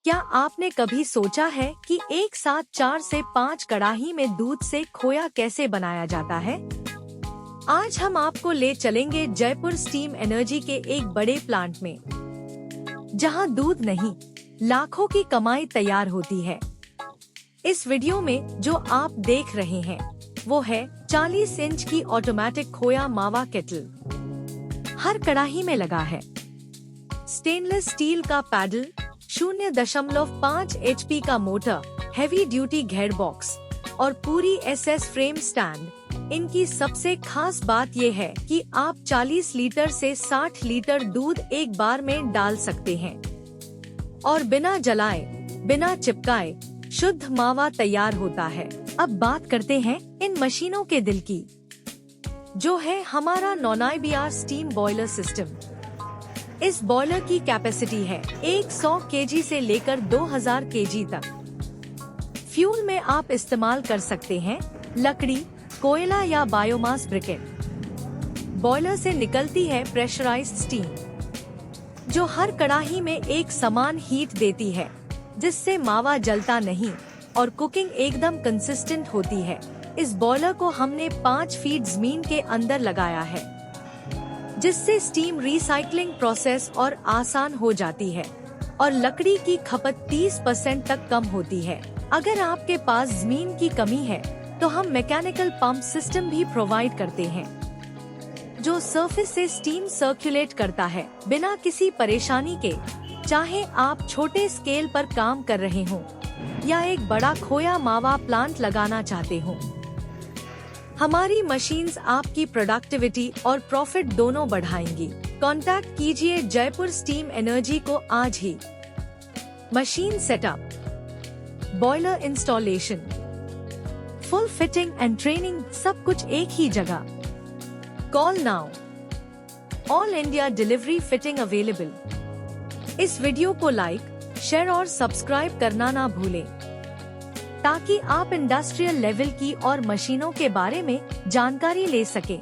क्या आपने कभी सोचा है कि एक साथ 4 से 5 कड़ाही में दूध से खोया कैसे बनाया जाता है? आज हम आपको ले चलेंगे जयपुर स्टीम एनर्जी के एक बड़े प्लांट में, जहां दूध नहीं, लाखों की कमाई तैयार होती है। इस वीडियो में जो आप देख रहे हैं, वो है 40 इंच की ऑटोमेटिक खोया मावा केटल। हर कड़ाही में लगा है स्टेनलेस स्टील का पैडल, 0.5 HP का मोटर, हैवी ड्यूटी घेर बॉक्स और पूरी SS फ्रेम स्टैंड। इनकी सबसे खास बात ये है कि आप 40 लीटर से 60 लीटर दूध एक बार में डाल सकते हैं और बिना जलाए, बिना चिपकाए शुद्ध मावा तैयार होता है। अब बात करते हैं इन मशीनों के दिल की, जो है हमारा 9IBR स्टीम बॉयलर सिस्टम। इस बॉयलर की कैपेसिटी है 100 kg से लेकर 2000 kg तक। फ्यूल में आप इस्तेमाल कर सकते हैं लकड़ी, कोयला या बायोमास ब्रिकेट। बॉयलर से निकलती है प्रेशराइज्ड स्टीम, जो हर कड़ाही में एक समान हीट देती है, जिससे मावा जलता नहीं और कुकिंग एकदम कंसिस्टेंट होती है। इस बॉयलर को हमने 5 फीट जमीन के अंदर लगाया है, जिससे स्टीम रिसाइकलिंग प्रोसेस और आसान हो जाती है और लकड़ी की खपत 30% तक कम होती है। अगर आपके पास जमीन की कमी है तो हम मैकेनिकल पंप सिस्टम भी प्रोवाइड करते हैं, जो सरफेस से स्टीम सर्कुलेट करता है बिना किसी परेशानी के। चाहे आप छोटे स्केल पर काम कर रहे हों या एक बड़ा खोया मावा प्लांट लगाना चाहते हों, हमारी मशीन्स आपकी प्रोडक्टिविटी और प्रॉफिट दोनों बढ़ाएंगी। कांटेक्ट कीजिए जयपुर स्टीम एनर्जी को आज ही। Machine setup, boiler installation, full fitting and training, सब कुछ एक ही जगह। Call now. All India delivery fitting available. इस वीडियो को लाइक, शेयर और सब्सक्राइब करना ना भूलें, ताकि आप इंडस्ट्रियल लेवल की और मशीनों के बारे में जानकारी ले सकें।